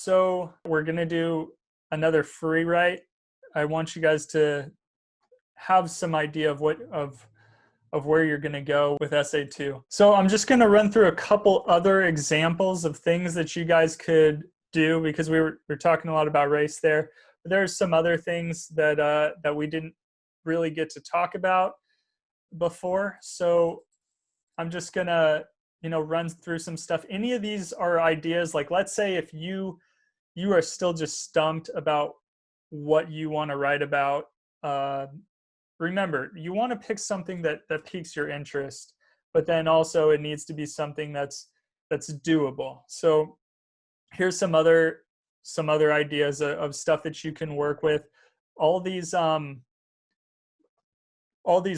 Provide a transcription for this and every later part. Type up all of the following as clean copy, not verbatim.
So we're going to do another free write. I want you guys to have some idea of where you're going to go with essay 2. So I'm just going to run through a couple other examples of things that you guys could do, because we were talking a lot about race there. But there's some other things that we didn't really get to talk about before. So I'm just going to run through some stuff. Any of these are ideas, like let's say if you are still just stumped about what you want to write about, remember, you want to pick something that piques your interest, but then also it needs to be something that's doable. So here's some other ideas of stuff that you can work with. All these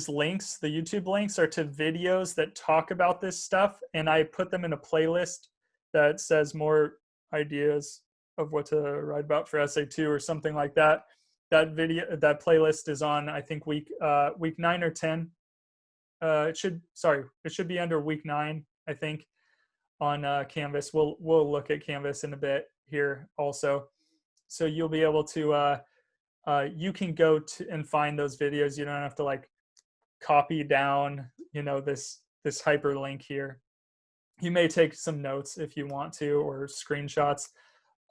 links, the YouTube links, are to videos that talk about this stuff, and I put them in a playlist that says more ideas of what to write about for essay 2 or something like that. That playlist is on, I think, week 9 or 10. It should be under week 9, I think, on Canvas. We'll look at Canvas in a bit here also. So you'll be able to you can go to and find those videos. You don't have to like copy down, this hyperlink here. You may take some notes if you want to, or screenshots,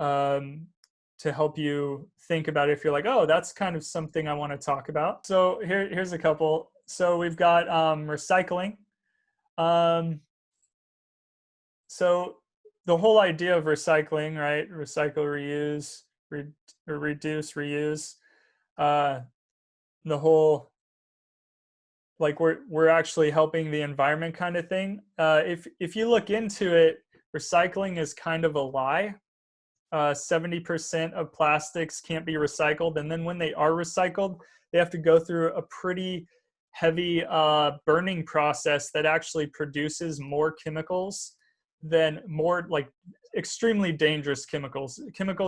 to help you think about it if you're like, oh, that's kind of something I want to talk about. So here's a couple. So we've got recycling. So the whole idea of recycling, right? Recycle, reuse, reduce, reuse. The whole, like, we're actually helping the environment kind of thing. If you look into it, recycling is kind of a lie. 70% of plastics can't be recycled, and then when they are recycled, they have to go through a pretty heavy burning process that actually produces more chemicals more like extremely dangerous chemicals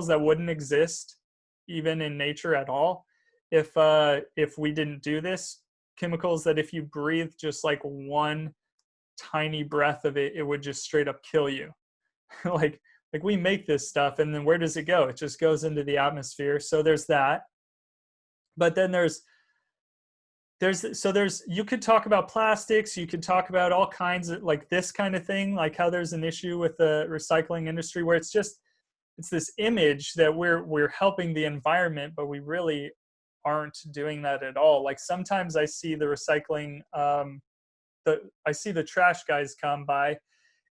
that wouldn't exist even in nature at all if we didn't do this. Chemicals that if you breathe just like one tiny breath of it, it would just straight up kill you. like we make this stuff, and then where does it go? It just goes into the atmosphere. So there's that. But then there's you could talk about plastics, you could talk about all kinds of like this kind of thing, like how there's an issue with the recycling industry where it's this image that we're helping the environment, but we really aren't doing that at all. Like sometimes I see the recycling, I see the trash guys come by,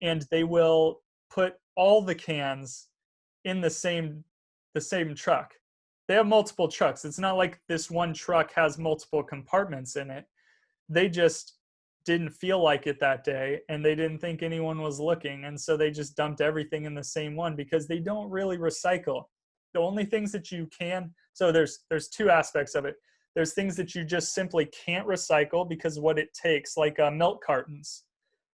and they will put all the cans in the same truck. They have multiple trucks. It's not like this one truck has multiple compartments in it. They just didn't feel like it that day, and they didn't think anyone was looking, and so they just dumped everything in the same one because they don't really recycle. The only things that you can, so there's two aspects of it. There's things that you just simply can't recycle because of what it takes, like milk cartons.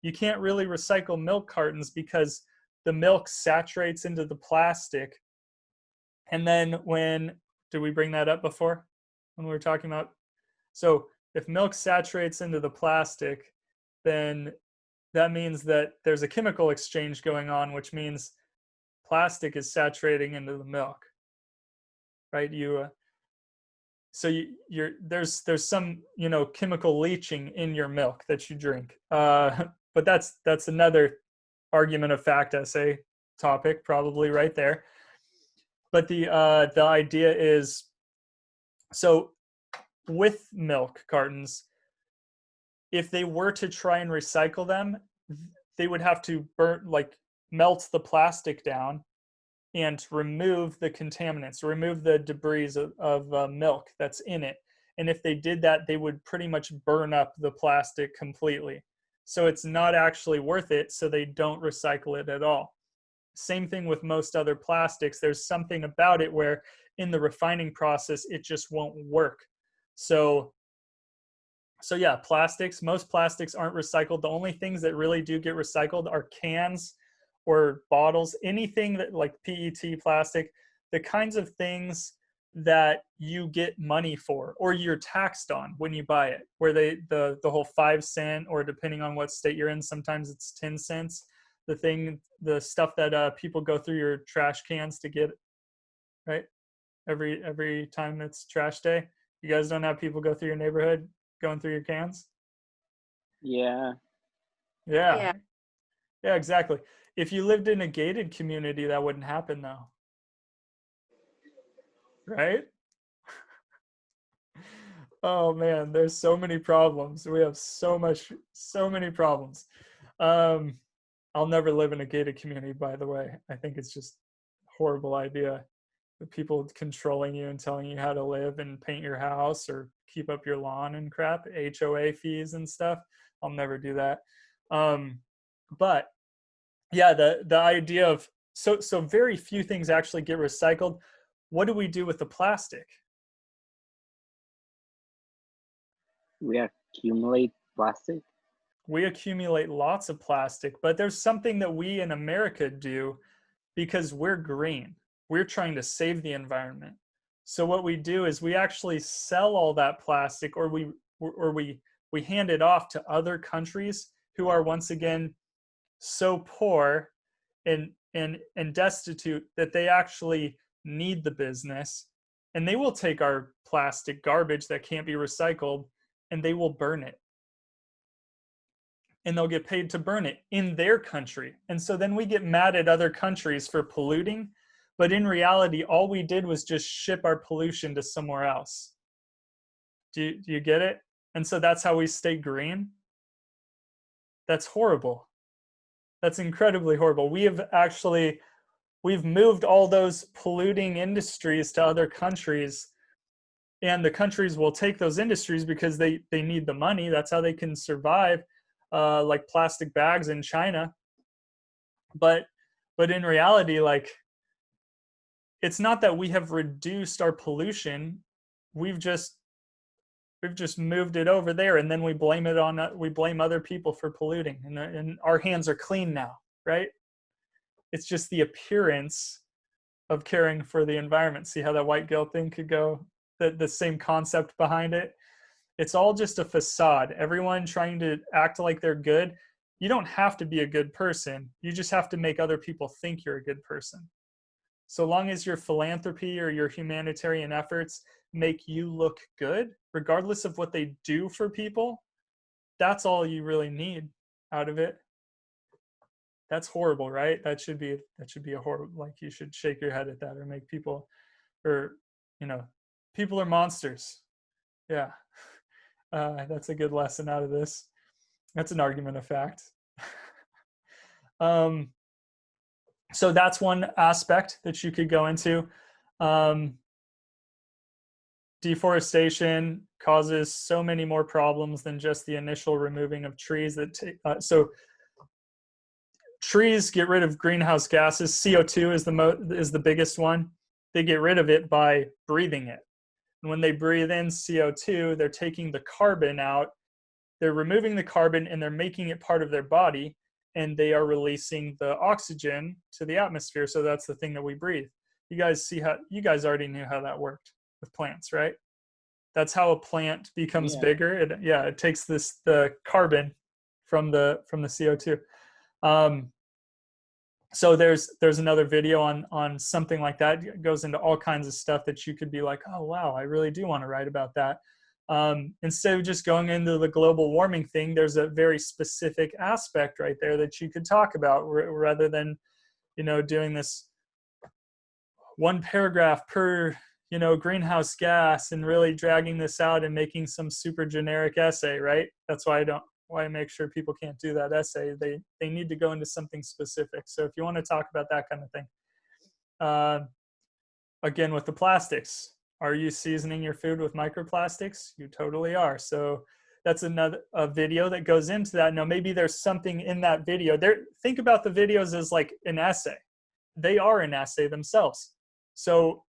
You can't really recycle milk cartons because the milk saturates into the plastic. And then did we bring that up before when we were talking about? So if milk saturates into the plastic, then that means that there's a chemical exchange going on, which means plastic is saturating into the milk, right? There's some, chemical leaching in your milk that you drink. But that's another argument of fact essay topic, probably right there. But the idea is, so with milk cartons, if they were to try and recycle them, they would have to melt the plastic down and remove the contaminants, remove the debris of milk that's in it. And if they did that, they would pretty much burn up the plastic completely. So it's not actually worth it, so they don't recycle it at all. Same thing with most other plastics. There's something about it where in the refining process, it just won't work. So yeah, most plastics aren't recycled. The only things that really do get recycled are cans or bottles, anything that like PET plastic, the kinds of things that you get money for or you're taxed on when you buy it, where the whole 5 cent, or depending on what state you're in, sometimes it's 10 cents. the stuff that people go through your trash cans to get, right? Every time it's trash day. You guys don't have people go through your neighborhood going through your cans? Yeah. Yeah. Yeah. Yeah, exactly. If you lived in a gated community, that wouldn't happen though. Right? Oh man, there's so many problems. We have so many problems. Um, I'll never live in a gated community, by the way. I think it's just a horrible idea. The people controlling you and telling you how to live and paint your house or keep up your lawn and crap, HOA fees and stuff. I'll never do that. But yeah, the idea of so very few things actually get recycled. What do we do with the plastic? We accumulate plastic. We accumulate lots of plastic, but there's something that we in America do because we're green. We're trying to save the environment. So what we do is we actually sell all that plastic, or we hand it off to other countries who are once again so poor and destitute that they actually need the business, and they will take our plastic garbage that can't be recycled and they will burn it, and they'll get paid to burn it in their country. And so then we get mad at other countries for polluting, but in reality all we did was just ship our pollution to somewhere else. Do you get it? And so that's how we stay green. That's horrible. That's incredibly horrible. We've moved all those polluting industries to other countries, and the countries will take those industries because they need the money. That's how they can survive, like plastic bags in China. But in reality, like, it's not that we have reduced our pollution. We've just moved it over there, and then we blame other people for polluting, and our hands are clean now, right? It's just the appearance of caring for the environment. See how that white guilt thing could go? The same concept behind it. It's all just a facade. Everyone trying to act like they're good. You don't have to be a good person. You just have to make other people think you're a good person. So long as your philanthropy or your humanitarian efforts make you look good, regardless of what they do for people, that's all you really need out of it. That's horrible, right? That should be a horrible, like, you should shake your head at that, or make people, or, people are monsters. Yeah. That's a good lesson out of this. That's an argument of fact. So that's one aspect that you could go into. Deforestation causes so many more problems than just the initial removing of trees. So trees get rid of greenhouse gases. CO2 is the biggest one. They get rid of it by breathing it. And when they breathe in CO2, they're taking the carbon out. They're removing the carbon and they're making it part of their body, and they are releasing the oxygen to the atmosphere. So that's the thing that we breathe. You guys already knew how that worked with plants, right? That's how a plant becomes bigger. It takes the carbon from the CO2. So there's another video on something like that. It goes into all kinds of stuff that you could be like, oh wow, I really do want to write about that. Instead of just going into the global warming thing, there's a very specific aspect right there that you could talk about, rather than doing this one paragraph per greenhouse gas and really dragging this out and making some super generic essay, right? That's why I make sure people can't do that essay. They need to go into something specific. So if you want to talk about that kind of thing, again, with the plastics, are you seasoning your food with microplastics? You totally are. So that's a video that goes into that. Now, maybe there's something in that video. Think about the videos as like an essay. They are an essay themselves. So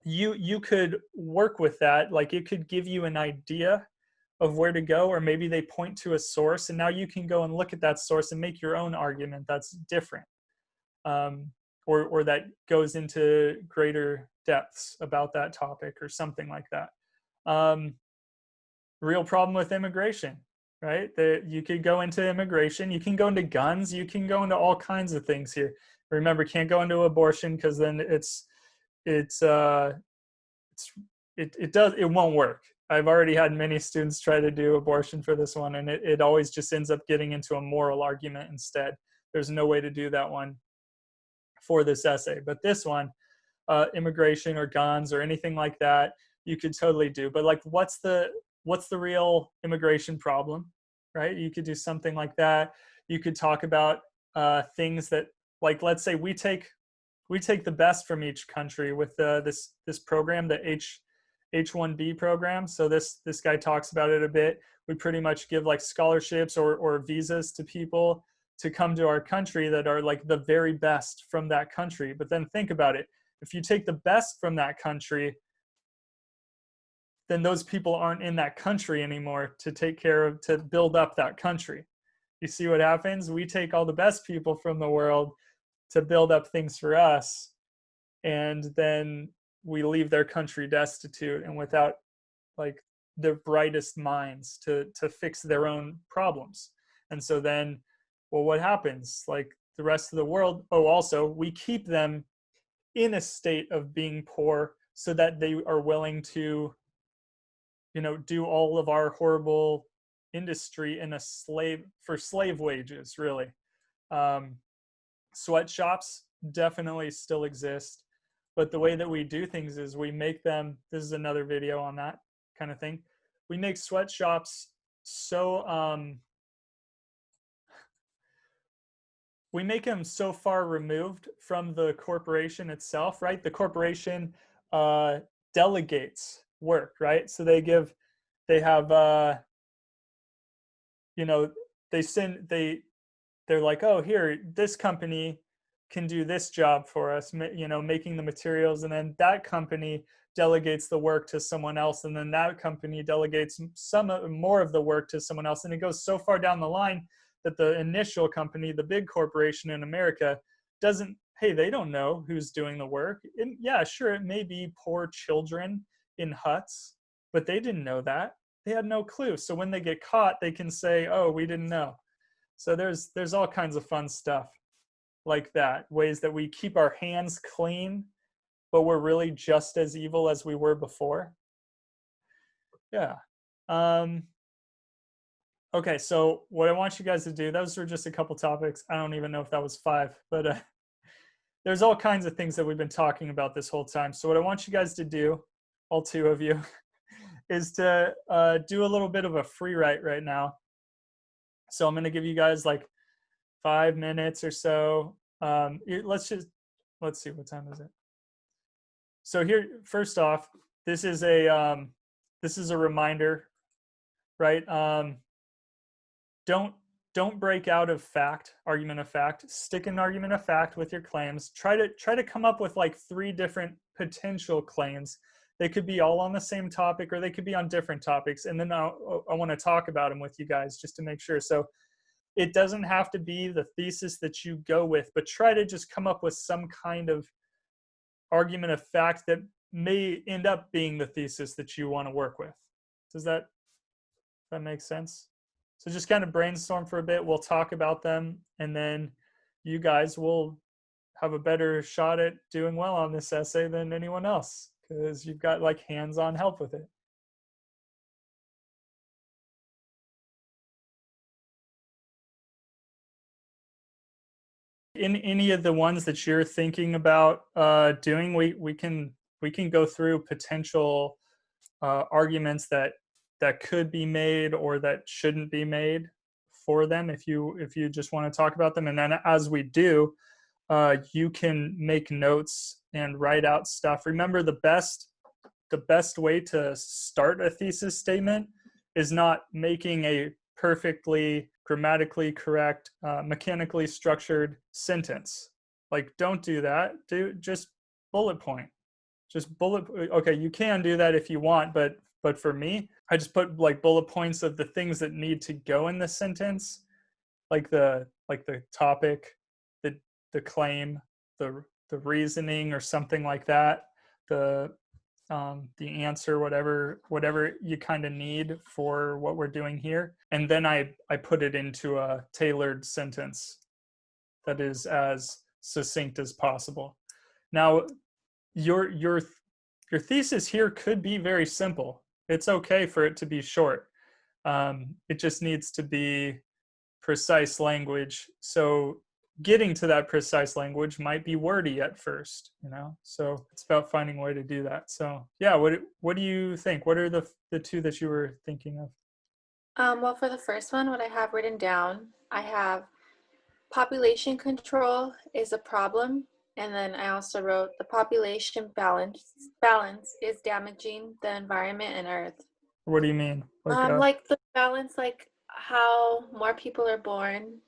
you could work with that. Like, it could give you an idea of where to go, or maybe they point to a source, and now you can go and look at that source and make your own argument that's different, or that goes into greater depths about that topic or something like that. Real problem with immigration. right? You could go into immigration, you can go into guns, you can go into all kinds of things here. Remember, can't go into abortion because then it's it won't work. I've already had many students try to do abortion for this one, and it always just ends up getting into a moral argument instead. There's no way to do that one for this essay. But this one, immigration or guns or anything like that, you could totally do. But like, what's the real immigration problem, right? You could do something like that. You could talk about things that, like, let's say we take the best from each country with this program, the H1B program. So this guy talks about it a bit. We pretty much give like scholarships or visas to people to come to our country that are like the very best from that country. But then think about it. If you take the best from that country, then those people aren't in that country anymore to take care of, to build up that country. You see what happens? We take all the best people from the world to build up things for us, and then we leave their country destitute and without like the brightest minds to fix their own problems. And so then, well, what happens? Like the rest of the world, also we keep them in a state of being poor so that they are willing to, do all of our horrible industry in for slave wages, really. Sweatshops definitely still exist, but the way that we do things is we make them, this is another video on that kind of thing. We make sweatshops so, we make them so far removed from the corporation itself, right? The corporation delegates work, right? So they have, they're like, oh, here, this company can do this job for us, making the materials, and then that company delegates the work to someone else, and then that company delegates some more of the work to someone else, and it goes so far down the line that the initial company, the big corporation in America, they don't know who's doing the work. And yeah, sure, it may be poor children in huts, but they didn't know that. They had no clue. So when they get caught, they can say, oh, we didn't know. So there's all kinds of fun stuff like that, ways that we keep our hands clean, but we're really just as evil as we were before. Yeah. Okay, so what I want you guys to do, those were just a couple topics. I don't even know if that was 5, but there's all kinds of things that we've been talking about this whole time. So what I want you guys to do, all 2 of you, is to do a little bit of a free write right now. So I'm going to give you guys like 5 minutes or so. Let's see, what time is it? So here, first off, this is a reminder, right? Don't break out of argument of fact. Stick in argument of fact with your claims. Try to come up with like 3 different potential claims. They could be all on the same topic, or they could be on different topics. And then I want to talk about them with you guys just to make sure. So it doesn't have to be the thesis that you go with, but try to just come up with some kind of argument of fact that may end up being the thesis that you want to work with. Does that make sense? So just kind of brainstorm for a bit. We'll talk about them, and then you guys will have a better shot at doing well on this essay than anyone else, because you've got like hands-on help with it. In any of the ones that you're thinking about doing, we can go through potential arguments that could be made or that shouldn't be made for them, if you just want to talk about them. And then as we do, you can make notes and write out stuff. Remember, the best way to start a thesis statement is not making a perfectly grammatically correct, mechanically structured sentence. Like, don't do that. Just bullet point. Okay, you can do that if you want, but for me, I just put like bullet points of the things that need to go in the sentence, like the topic, the claim, the reasoning, or something like that, the the answer, whatever you kind of need for what we're doing here, and then I put it into a tailored sentence that is as succinct as possible. Now, your thesis here could be very simple. It's okay for it to be short. It just needs to be precise language. So getting to that precise language might be wordy at first, so it's about finding a way to do that. So yeah, what do you think? What are the two that you were thinking of? Well, for the first one, what I have written down, I have population control is a problem. And then I also wrote the population balance is damaging the environment and Earth. What do you mean? Like the balance, like how more people are born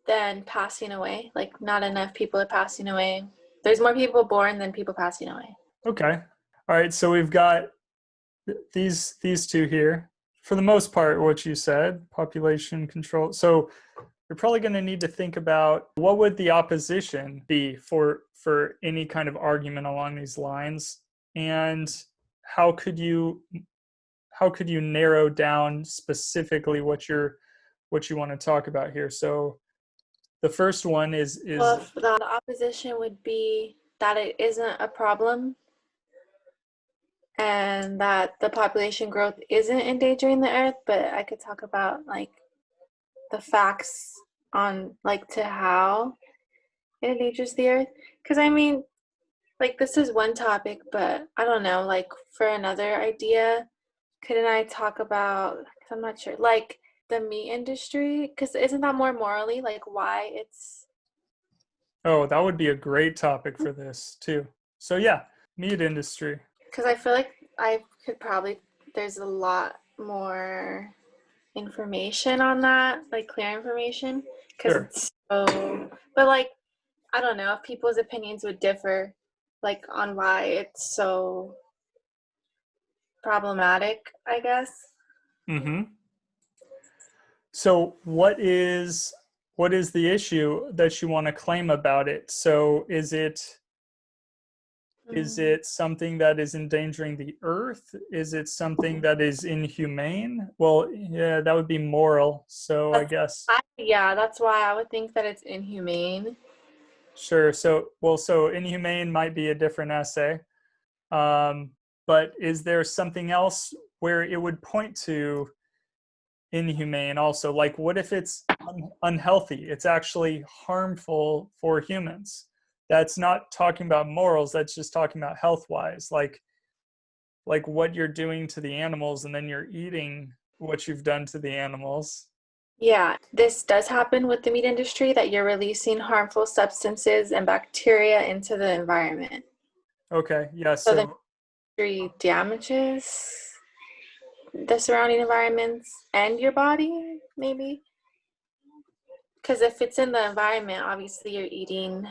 than passing away. Like not enough people are passing away. There's more people born than people passing away. Okay. All right. So we've got these two here. For the most part, what you said, population control. So you're probably going to need to think about what would the opposition be for any kind of argument along these lines, and how could you narrow down specifically what you want to talk about here. So the first one is well, the opposition would be that it isn't a problem and that the population growth isn't endangering the Earth, but I could talk about like the facts on like to how it endangers the Earth. Because I mean, like this is one topic, but I don't know, like for another idea, couldn't I talk about, cause I'm not sure, like the meat industry? Because isn't that more morally, like why it's... Oh, that would be a great topic for this too. So yeah, meat industry. Because I feel like I could probably, there's a lot more information on that, like clear information, because Sure. it's so, but like, I don't know if people's opinions would differ, like on why it's so problematic, I guess. Mm-hmm. So what is the issue that you want to claim about it? So is it something that is endangering the Earth? Is it something that is inhumane? Well, yeah, that would be moral. So I guess. Yeah, that's why I would think that it's inhumane. Sure. So inhumane might be a different essay. But is there something else where it would point to inhumane also? Like, what if it's unhealthy? It's actually harmful for humans. That's not talking about morals. That's just talking about health-wise. Like what you're doing to the animals, and then you're eating what you've done to the animals. Yeah, this does happen with the meat industry, that you're releasing harmful substances and bacteria into the environment. Okay, yeah, So the industry damages the surrounding environments and your body, maybe. Because if it's in the environment, obviously you're eating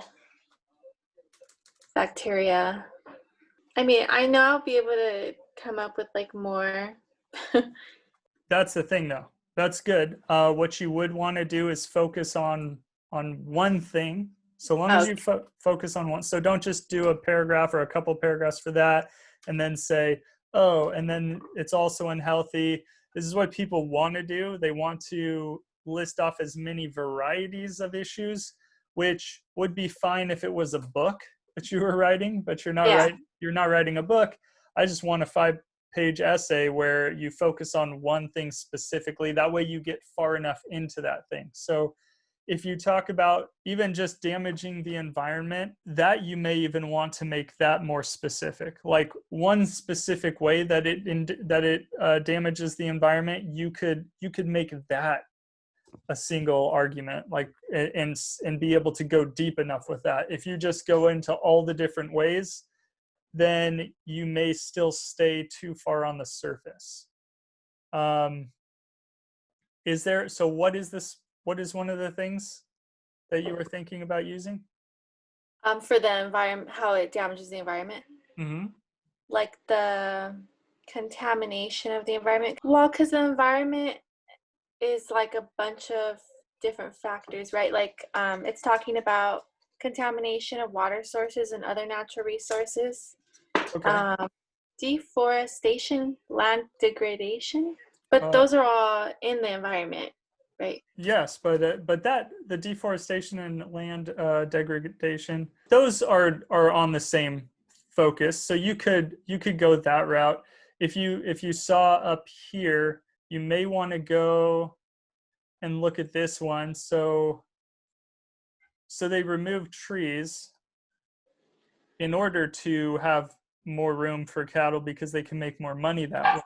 bacteria. I mean, I know I'll be able to come up with like more. That's the thing, though. That's good. What you would want to do is focus on one thing. So long as you focus on one. So don't just do a paragraph or a couple paragraphs for that, and then say, oh, and then it's also unhealthy. This is what people want to do. They want to list off as many varieties of issues, which would be fine if it was a book that you were writing, but you're not writing a book. I just want a 5-page essay where you focus on one thing specifically. That way you get far enough into that thing. So if you talk about even just damaging the environment, that you may even want to make that more specific. Like one specific way that it damages the environment, you could make that a single argument, like, and be able to go deep enough with that. If you just go into all the different ways, then you may still stay too far on the surface. What is one of the things that you were thinking about using? For the environment, how it damages the environment. Mm-hmm. Like the contamination of the environment. Well, because the environment is like a bunch of different factors, right? Like it's talking about contamination of water sources and other natural resources. Okay. Deforestation, land degradation, but Uh, those are all in the environment, right? yes, but that the deforestation and land degradation, those are on the same focus. So you could go that route. If you saw up here, you may want to go and look at this one. So they remove trees in order to have more room for cattle because they can make more money that way,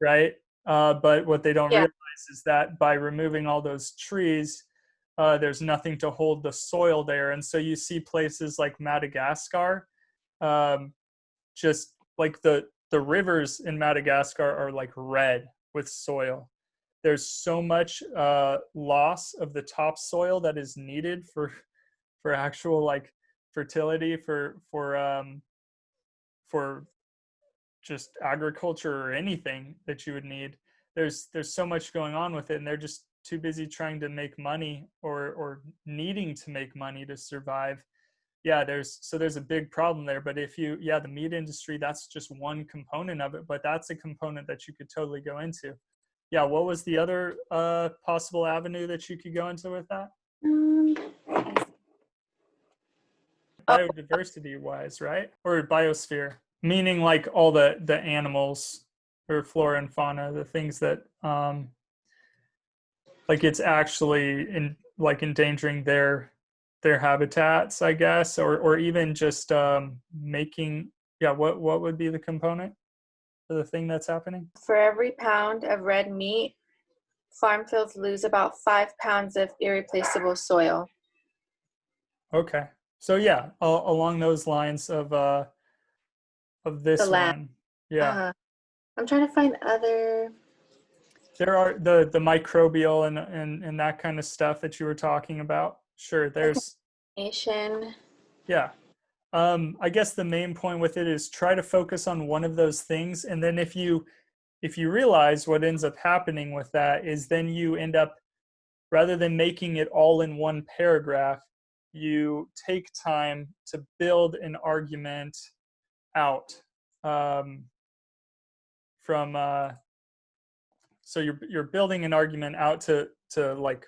right? But what they don't Yeah. realize is that by removing all those trees, there's nothing to hold the soil there, and so you see places like Madagascar, um, just like the rivers in Madagascar are like red with soil. There's so much loss of the topsoil that is needed for actual like fertility for just agriculture or anything that you would need. There's so much going on with it, and they're just too busy trying to make money or needing to make money to survive. Yeah, there's a big problem there. But if you the meat industry, that's just one component of it, but that's a component that you could totally go into. Yeah, what was the other possible avenue that you could go into with that? Um, oh, Biodiversity wise, right? Or biosphere, meaning like all the animals or flora and fauna, the things that like it's actually in like endangering their habitats, I guess, or even just making what would be the component for the thing that's happening? for every pound of red meat, farm fields lose about 5 pounds of irreplaceable soil. Okay. So yeah, along those lines of The this land. one. Yeah. I'm trying to find other. There are the microbial and that kind of stuff that you were talking about. Sure, there's Nation. yeah. I guess the main point with it is try to focus on one of those things, and then if you realize what ends up happening with that is then you end up, rather than making it all in one paragraph, you take time to build an argument out from so you're building an argument out to like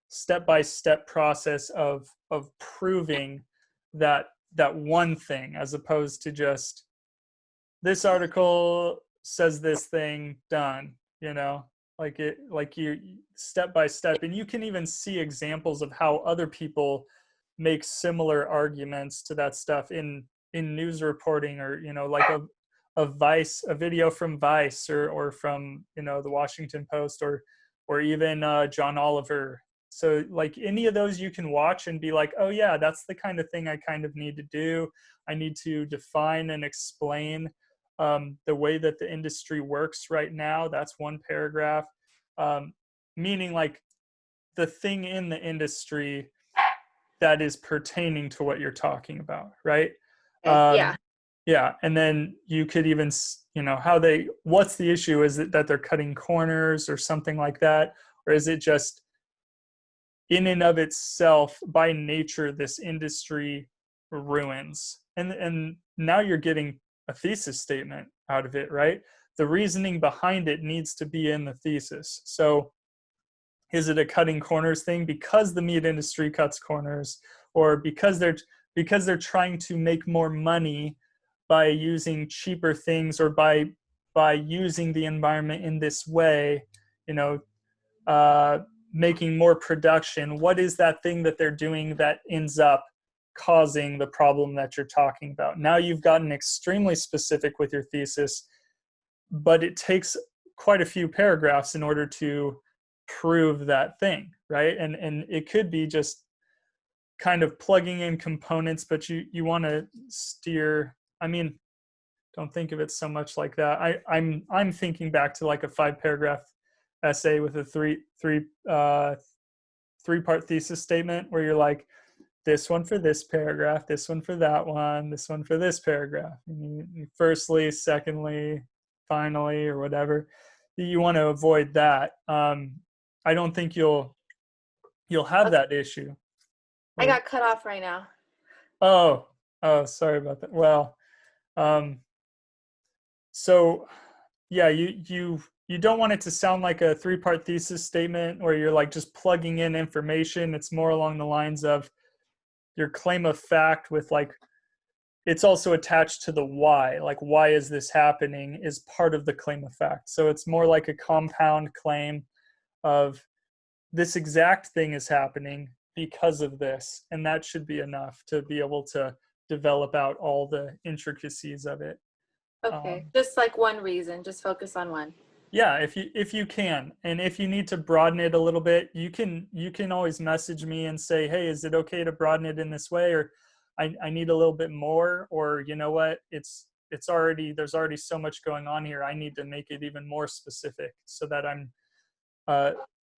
step by step process of proving that one thing, as opposed to just this article says this thing, done, like you step by step. And you can even see examples of how other people make similar arguments to that stuff in news reporting, or like a video from Vice, or from the Washington Post, or even John Oliver. So like any of those you can watch and be like, oh yeah, that's the kind of thing I kind of need to do. I need to define and explain the way that the industry works right now. That's one paragraph. Meaning like the thing in the industry that is pertaining to what you're talking about, right? Yeah. Yeah, and then you could even, what's the issue? Is it that they're cutting corners or something like that? Or is it just in and of itself, by nature, this industry ruins? And now you're getting a thesis statement out of it, right? The reasoning behind it needs to be in the thesis. So is it a cutting corners thing because the meat industry cuts corners, or because they're trying to make more money by using cheaper things, or by using the environment in this way, making more production? What is that thing that they're doing that ends up causing the problem that you're talking about? Now you've gotten extremely specific with your thesis, but it takes quite a few paragraphs in order to prove that thing, right? And it could be just kind of plugging in components, but you want to steer. I mean, don't think of it so much like that. I'm thinking back to like a 5-paragraph essay with a three-part thesis statement, where you're like, this one for this paragraph, this one for that one, this one for this paragraph. Firstly, secondly, finally, or whatever. You want to avoid that. I don't think you'll have that issue. I got cut off right now. Oh, sorry about that. Well, Um, so yeah, you don't want it to sound like a 3-part thesis statement where you're like just plugging in information. It's more along the lines of your claim of fact with like, it's also attached to the why, like why is this happening is part of the claim of fact. So it's more like a compound claim of this exact thing is happening because of this, and that should be enough to be able to develop out all the intricacies of it. Okay, just like one reason, just focus on one. Yeah, if you can, and if you need to broaden it a little bit, you can always message me and say, hey, is it okay to broaden it in this way, or I need a little bit more, or you know what, it's already, there's already so much going on here, I need to make it even more specific so that I'm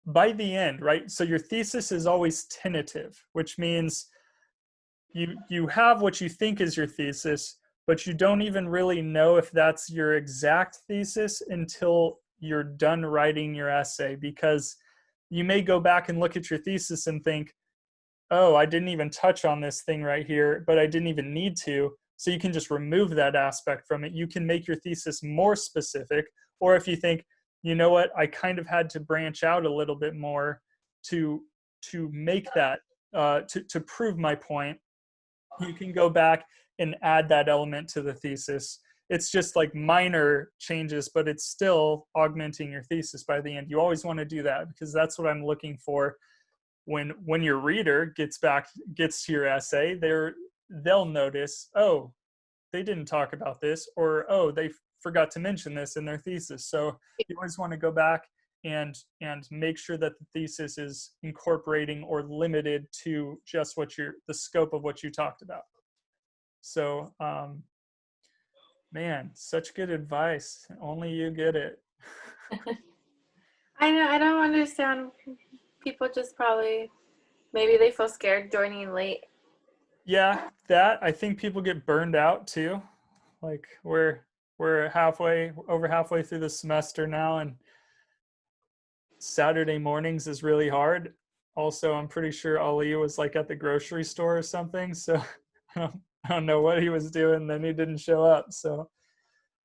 by the end, right? So your thesis is always tentative, which means you have what you think is your thesis, but you don't even really know if that's your exact thesis until you're done writing your essay, because you may go back and look at your thesis and think, oh, I didn't even touch on this thing right here, but I didn't even need to. So you can just remove that aspect from it. You can make your thesis more specific. Or if you think, you know what, I kind of had to branch out a little bit more to make that, to prove my point, you can go back and add that element to the thesis. It's just like minor changes, but it's still augmenting your thesis by the end. You always want to do that, because that's what I'm looking for when your reader gets to your essay. They'll notice, oh, they didn't talk about this, or oh, they forgot to mention this in their thesis. So you always want to go back and make sure that the thesis is incorporating or limited to just the scope of what you talked about. So man, such good advice. Only you get it. I know, I don't understand. People just probably, maybe they feel scared joining late. Yeah, that, I think people get burned out too. Like we're over halfway through the semester now, and Saturday mornings is really hard. Also, I'm pretty sure Ali was like at the grocery store or something, so I don't know what he was doing. Then he didn't show up, so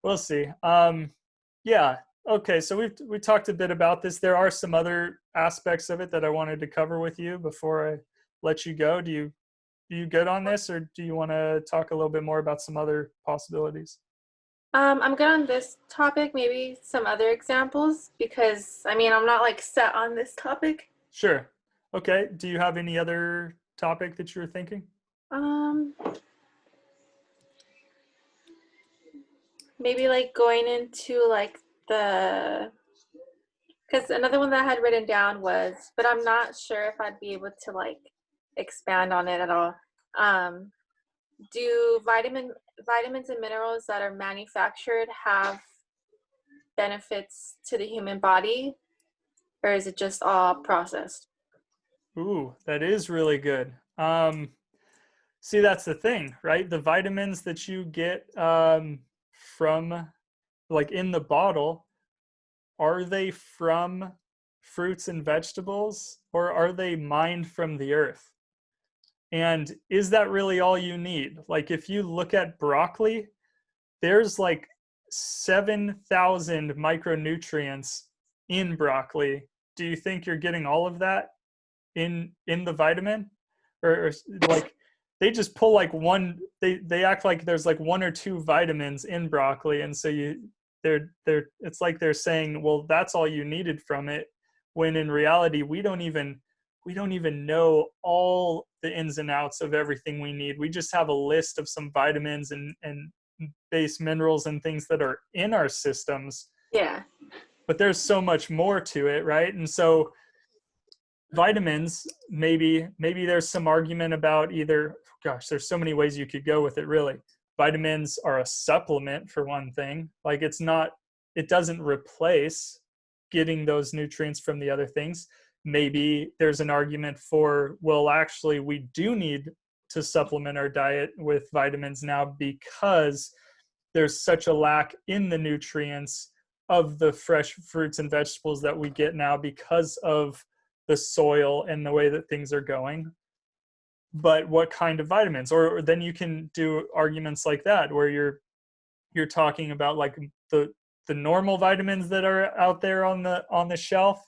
we'll see. Yeah. Okay. So we talked a bit about this. There are some other aspects of it that I wanted to cover with you before I let you go. Do you good on this, or do you want to talk a little bit more about some other possibilities? I'm good on this topic, maybe some other examples, because I mean, I'm not like set on this topic. Sure. Okay. Do you have any other topic that you were thinking? Um, Maybe like going into like because another one that I had written down was, but I'm not sure if I'd be able to like expand on it at all. Do vitamins and minerals that are manufactured have benefits to the human body, or is it just all processed? Ooh, that is really good. See, that's the thing, right? The vitamins that you get from, like in the bottle, are they from fruits and vegetables, or are they mined from the earth? And is that really all you need? Like if you look at broccoli, there's like 7,000 micronutrients in broccoli. Do you think you're getting all of that in the vitamin? Or like they just pull like one, they act like there's like 1 or 2 vitamins in broccoli, and so they're it's like they're saying, well, that's all you needed from it, when in reality we don't even know all the ins and outs of everything we need. We just have a list of some vitamins and base minerals and things that are in our systems. Yeah. But there's so much more to it, right? And so vitamins, maybe there's some argument about either, gosh, there's so many ways you could go with it, really. Vitamins are a supplement, for one thing. Like it doesn't replace getting those nutrients from the other things. Maybe there's an argument for, well, actually we do need to supplement our diet with vitamins now, because there's such a lack in the nutrients of the fresh fruits and vegetables that we get now because of the soil and the way that things are going. But what kind of vitamins? Or then you can do arguments like that, where you're talking about like the normal vitamins that are out there on the shelf,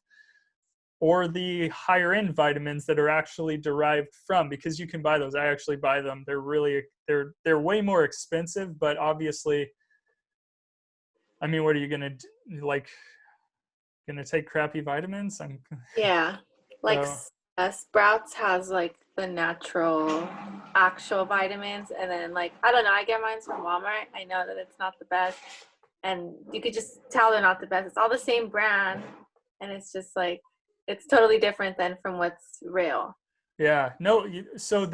or the higher end vitamins that are actually derived from, because you can buy those. I actually buy them. They're way more expensive, but obviously, I mean, what are you going to do? Like, going to take crappy vitamins? Yeah. Like So, Sprouts has like the natural actual vitamins, and then like I don't know, I get mine from Walmart. I know that it's not the best, and you could just tell they're not the best. It's all the same brand, and it's just like it's totally different than from what's real. yeah, no, so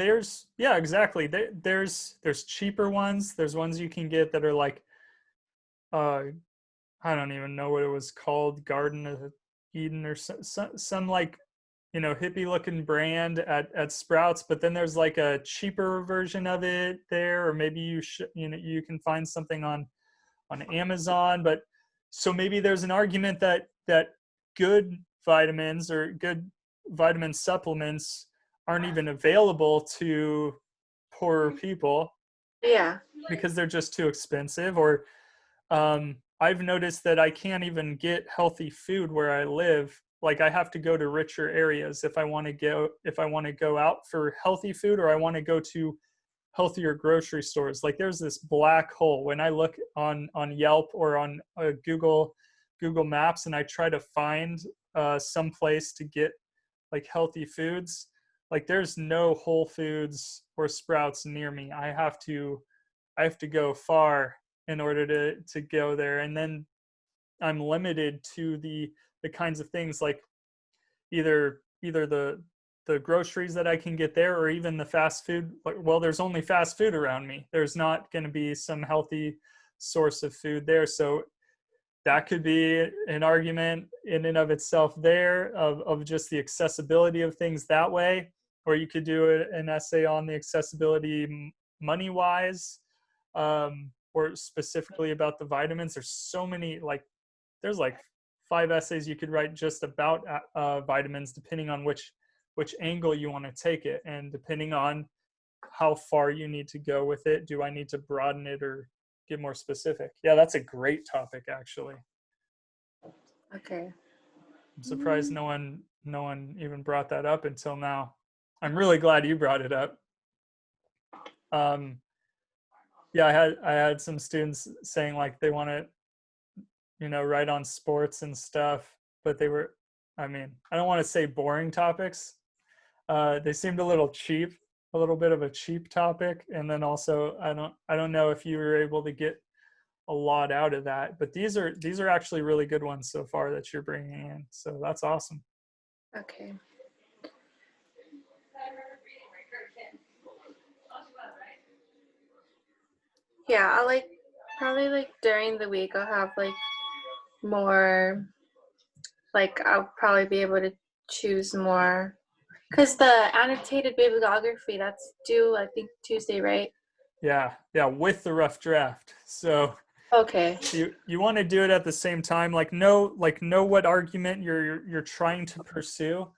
yeah, exactly. There's cheaper ones. There's ones you can get that are like, uh, I don't even know what it was called, Garden of Eden or some like, hippie looking brand at Sprouts. But then there's like a cheaper version of it there, or maybe you can find something on Amazon. But so maybe there's an argument that good vitamins or good vitamin supplements aren't even available to poorer people Yeah. because they're just too expensive. Or I've noticed that I can't even get healthy food where I live. Like, I have to go to richer areas if I want to go out for healthy food, or I want to go to healthier grocery stores. Like, there's this black hole when I look on Yelp or on Google Maps, and I try to find some place to get like healthy foods. Like, there's no Whole Foods or Sprouts near me. I have to go far in order to go there, and then I'm limited to the kinds of things, like either the groceries that I can get there, or even the fast food. Well, there's only fast food around me. There's not going to be some healthy source of food there. So that could be an argument in and of itself there, of just the accessibility of things that way. Or you could do an essay on the accessibility money wise, or specifically about the vitamins. There's so many, like there's like 5 essays you could write just about vitamins, depending on which angle you want to take it, and depending on how far you need to go with it. Do I need to broaden it or get more specific? Yeah, that's a great topic, actually. Okay. I'm surprised no one even brought that up until now. I'm really glad you brought it up. Yeah, I had some students saying like they want to write on sports and stuff, but they were, I mean, I don't want to say boring topics. They seemed a little cheap, a little bit of a cheap topic. And then also, I don't know if you were able to get a lot out of that, but these are actually really good ones so far that you're bringing in. So that's awesome. Okay. Yeah, I'll like probably like during the week I'll have like more, like I'll probably be able to choose more, because the annotated bibliography that's due I think Tuesday, right? Yeah, with the rough draft. So Okay. you want to do it at the same time, like know what argument you're trying to pursue.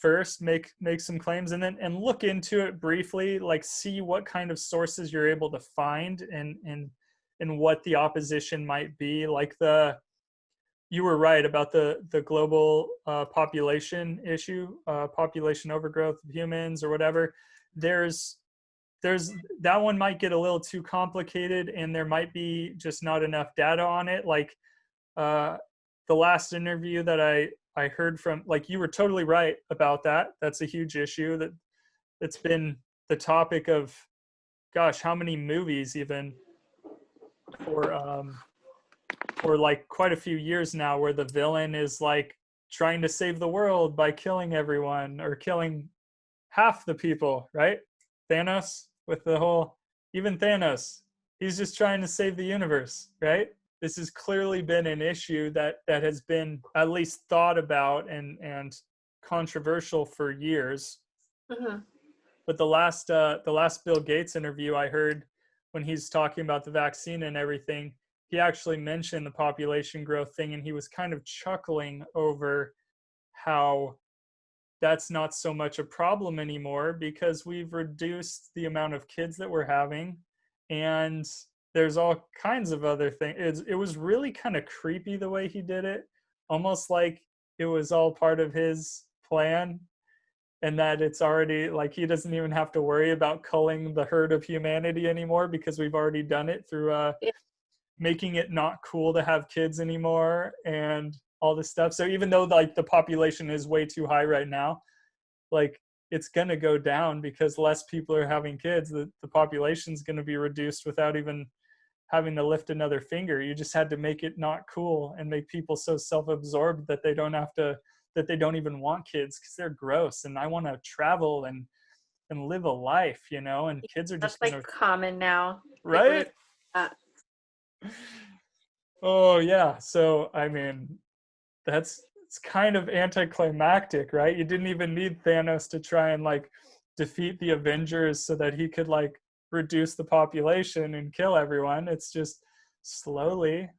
First, make some claims, and then look into it briefly, like see what kind of sources you're able to find, and what the opposition might be. Like you were right about the global population issue, population overgrowth of humans or whatever. There's that one might get a little too complicated, and there might be just not enough data on it. Like the last interview that I heard from, like, you were totally right about that. That's a huge issue that's been the topic of, gosh, how many movies even for like quite a few years now, where the villain is like trying to save the world by killing everyone or killing half the people, right? Thanos with the whole, even Thanos, he's just trying to save the universe, right? This has clearly been an issue that has been at least thought about and controversial for years. Mm-hmm. But the last Bill Gates interview I heard, when he's talking about the vaccine and everything, he actually mentioned the population growth thing, and he was kind of chuckling over how that's not so much a problem anymore because we've reduced the amount of kids that we're having, and there's all kinds of other things. It was really kind of creepy the way he did it, almost like it was all part of his plan, and that it's already like he doesn't even have to worry about culling the herd of humanity anymore because we've already done it through Yeah. making it not cool to have kids anymore and all this stuff. So even though like the population is way too high right now, like it's going to go down because less people are having kids. The population's going to be reduced without even having to lift another finger. You just had to make it not cool and make people so self-absorbed that they don't have to, that they don't even want kids because they're gross and I want to travel and live a life, you know, and kids are That's just like going to, common now. right? Uh, Oh yeah. So, I mean, it's kind of anticlimactic, right? You didn't even need Thanos to try and like defeat the Avengers so that he could like reduce the population and kill everyone. It's just slowly doing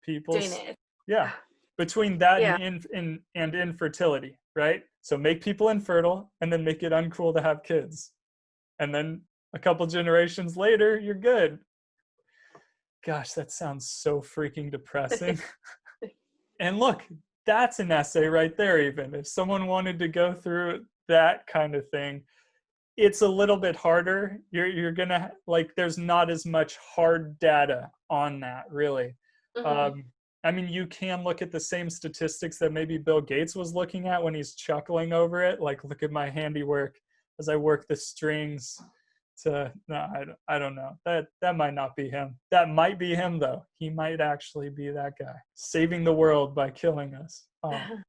people's, it. yeah, between that Yeah. and infertility, right? So make people infertile and then make it uncool to have kids. And then a couple generations later, you're good. Gosh, that sounds so freaking depressing. And look, that's an essay right there, even. If someone wanted to go through that kind of thing, it's a little bit harder. You're going to, like, there's not as much hard data on that, really. Mhm. I mean, you can look at the same statistics that maybe Bill Gates was looking at when he's chuckling over it. Like, look at my handiwork as I work the strings to, no, I don't know. That might not be him. That might be him, though. He might actually be that guy saving the world by killing us. Oh,